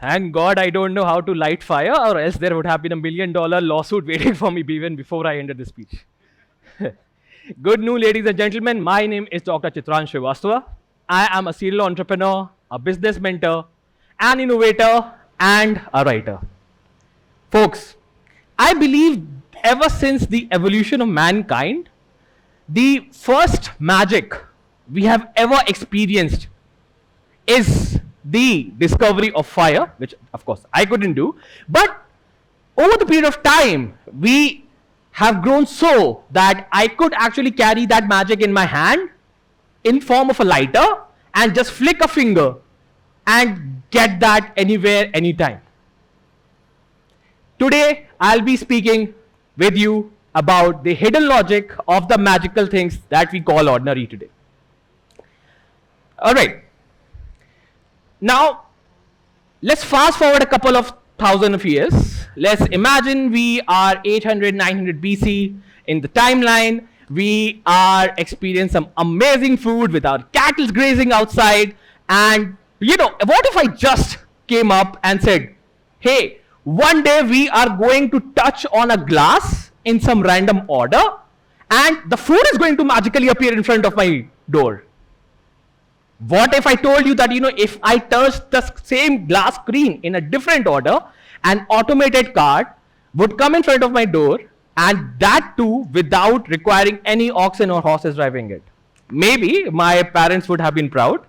Thank God I don't know how to light fire, or else there would have been $1 million lawsuit waiting for me even before I ended the speech. Good noon, ladies and gentlemen. My name is Dr. Chitransh Srivastava. I am a serial entrepreneur, a business mentor, an innovator, and a writer. Folks, I believe ever since the evolution of mankind, the first magic we have ever experienced is the discovery of fire, which of course I couldn't do. But over the period of time, we have grown so that I could actually carry that magic in my hand in form of a lighter and just flick a finger and get that anywhere, anytime. Today, I'll be speaking with you about the hidden logic of the magical things that we call ordinary today. All right. Now, let's fast forward a couple of thousand of years. Let's imagine we are 800, 900 BC in the timeline. We are experiencing some amazing food with our cattle grazing outside. And, what if I just came up and said, hey, one day we are going to touch on a glass in some random order and the food is going to magically appear in front of my door. What if I told you that, if I touched the same glass screen in a different order, an automated cart would come in front of my door, and that too without requiring any oxen or horses driving it? Maybe my parents would have been proud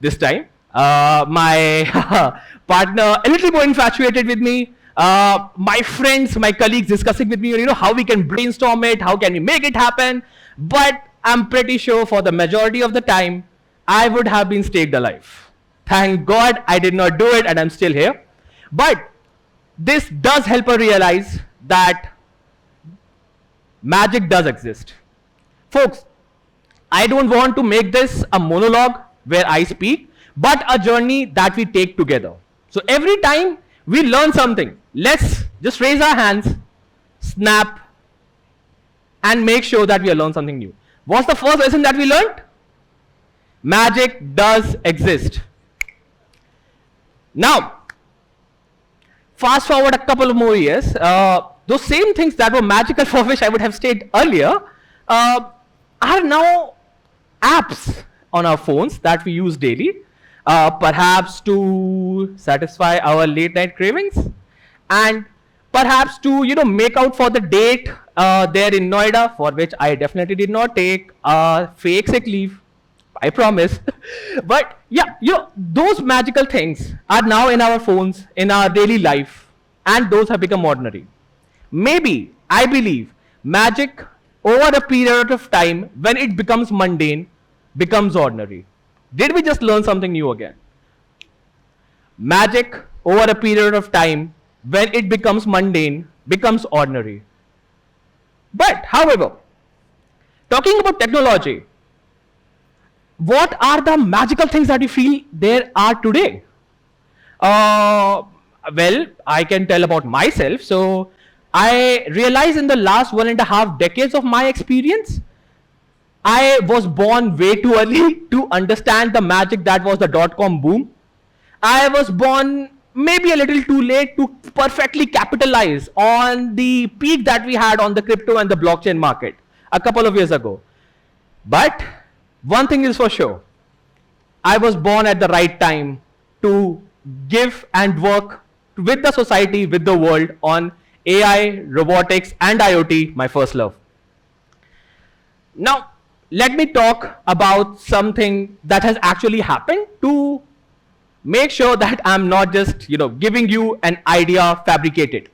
this time. My partner a little more infatuated with me. My friends, my colleagues discussing with me, how we can brainstorm it, how can we make it happen. But I'm pretty sure for the majority of the time, I would have been staked alive. Thank God I did not do it and I'm still here. But this does help us realize that magic does exist. Folks, I don't want to make this a monologue where I speak, but a journey that we take together. So every time we learn something, let's just raise our hands, snap, and make sure that we learn something new. What's the first lesson that we learned? Magic does exist. Now, fast forward a couple of more years, those same things that were magical for which I would have stayed earlier are now apps on our phones that we use daily, perhaps to satisfy our late night cravings and perhaps to make out for the date there in Noida, for which I definitely did not take a fake sick leave. I promise. But yeah, those magical things are now in our phones, in our daily life, and those have become ordinary. Maybe, I believe, magic over a period of time, when it becomes mundane, becomes ordinary. Did we just learn something new again? Magic over a period of time, when it becomes mundane, becomes ordinary. But, however, talking about technology, what are the magical things that you feel there are today? Well, I can tell about myself. So I realized in the last 1.5 decades of my experience, I was born way too early to understand the magic that was the .com boom. I was born maybe a little too late to perfectly capitalize on the peak that we had on the crypto and the blockchain market a couple of years ago. But one thing is for sure, I was born at the right time to give and work with the society, with the world on AI, robotics, and IoT, my first love. Now, let me talk about something that has actually happened to make sure that I'm not just, giving you an idea fabricated.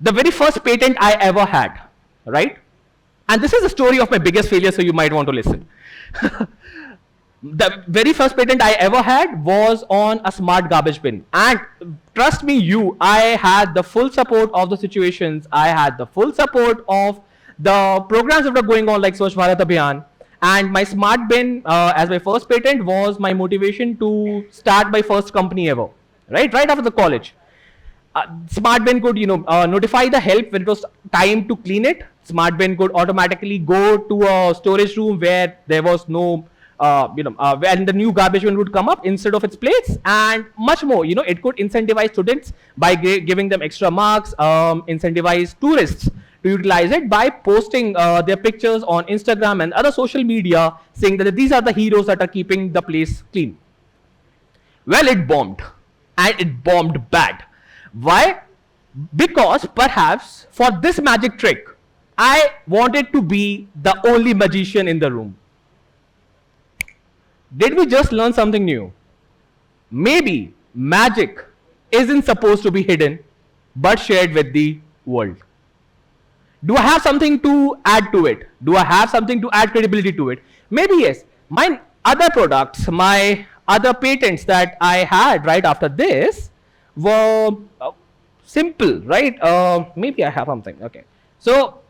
The very first patent I ever had, right? And this is the story of my biggest failure, so you might want to listen. The very first patent I ever had was on a smart garbage bin. And trust me, I had the full support of the situations. I had the full support of the programs that were going on like Swachh Bharat Abhiyan. And my smart bin as my first patent was my motivation to start my first company ever, right after the college. Smart bin could notify the help when it was time to clean it. Smart bin could automatically go to a storage room where there was no when the new garbage bin would come up instead of its place, and much more. It could incentivize students by giving them extra marks, incentivize tourists to utilize it by posting their pictures on Instagram and other social media, saying that these are the heroes that are keeping the place clean. Well, it bombed, and it bombed bad. Why? Because perhaps for this magic trick, I wanted to be the only magician in the room. Did we just learn something new? Maybe magic isn't supposed to be hidden, but shared with the world. Do I have something to add to it? Do I have something to add credibility to it? Maybe yes. My other products, my other patents that I had right after this were simple, right? Maybe I have something. Okay. So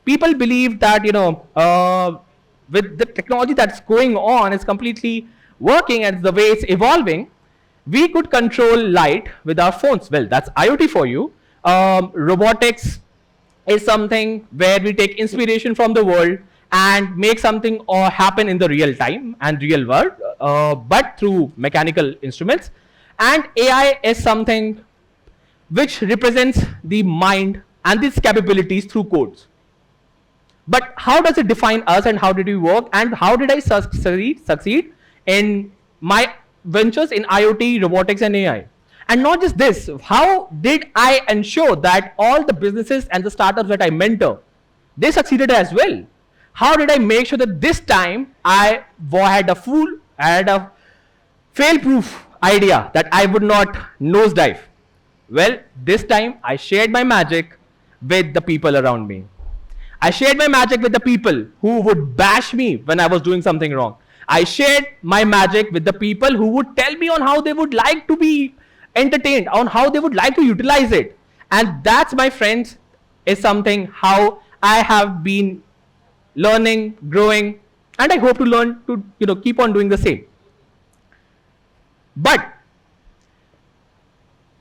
people believe that, with the technology that's going on, it's completely working, and the way it's evolving, we could control light with our phones. Well, that's IoT for you. Robotics is something where we take inspiration from the world and make something happen in the real time and real world, but through mechanical instruments. And AI is something which represents the mind and its capabilities through codes. But how does it define us, and how did we work, and how did I succeed in my ventures in IoT, robotics, and AI? And not just this, how did I ensure that all the businesses and the startups that I mentor, they succeeded as well? How did I make sure that this time I had a fail-proof idea that I would not nosedive? Well, this time I shared my magic with the people around me. I shared my magic with the people who would bash me when I was doing something wrong. I shared my magic with the people who would tell me on how they would like to be entertained, on how they would like to utilize it. And that's, my friends, is something how I have been learning, growing, and I hope to learn to keep on doing the same. But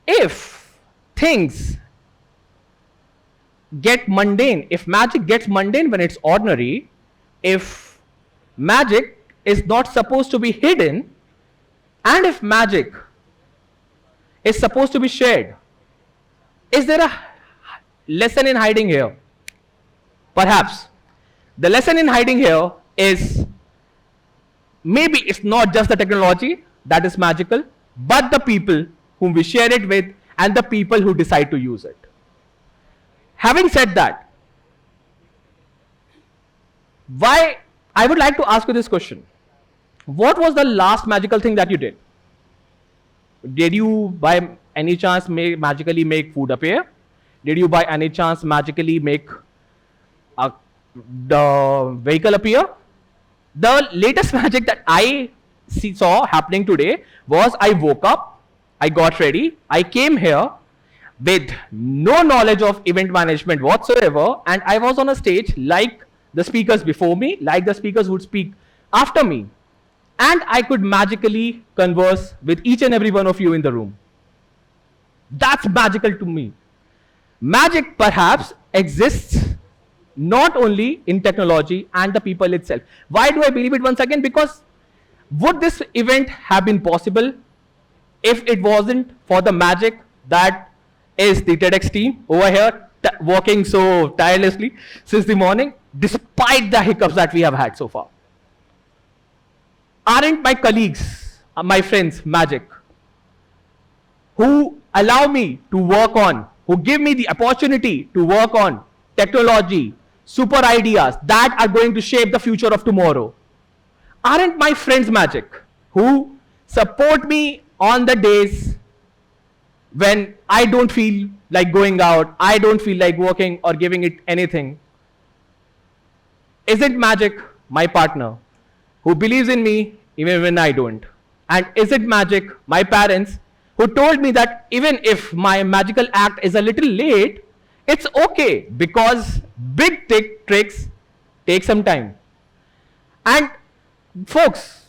if things get mundane, if magic gets mundane when it's ordinary, if magic is not supposed to be hidden, and if magic is supposed to be shared, is there a lesson in hiding here? Perhaps. The lesson in hiding here is, maybe it's not just the technology that is magical, but the people whom we share it with and the people who decide to use it. Having said that, I would like to ask you this question. What was the last magical thing that you did? Did you by any chance magically make food appear? Did you by any chance magically make the vehicle appear? The latest magic that I saw happening today was, I woke up, I got ready, I came here with no knowledge of event management whatsoever, and I was on a stage like the speakers before me, like the speakers would speak after me, and I could magically converse with each and every one of you in the room. That's magical to me. Magic perhaps exists not only in technology and the people itself. Why do I believe it once again? Because would this event have been possible if it wasn't for the magic that is the TEDx team over here working so tirelessly since the morning, despite the hiccups that we have had so far? Aren't my colleagues, my friends, magic, who allow me to work on, who give me the opportunity to work on technology, super ideas that are going to shape the future of tomorrow? Aren't my friends magic, who support me on the days when I don't feel like going out, I don't feel like working or giving it anything? Isn't magic my partner, who believes in me even when I don't? And isn't magic my parents, who told me that even if my magical act is a little late, it's okay, because big tricks take some time? And folks,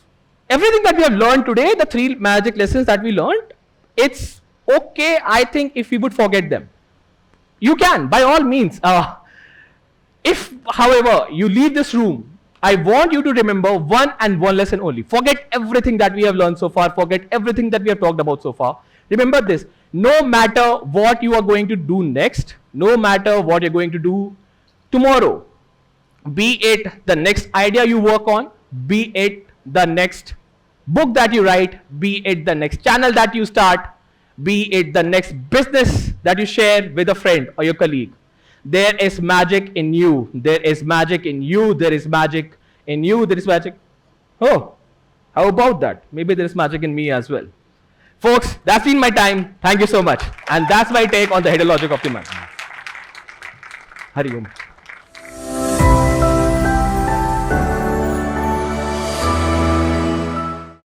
everything that we have learned today, the 3 magic lessons that we learned, it's okay, I think, if we would forget them. You can, by all means. If, however, you leave this room I want you to remember one and one lesson only. Forget everything that we have learned so far. Forget everything that we have talked about so far. Remember this. No matter what you are going to do next, no matter what you're going to do tomorrow, be it the next idea you work on, be it the next book that you write, be it the next channel that you start, be it the next business that you share with a friend or your colleague, there is magic in you. There is magic in you. There is magic in you. There is magic. Oh, how about that? Maybe there is magic in me as well. Folks, that's been my time. Thank you so much. And that's my take on the hidden logic of the man. Hari Om.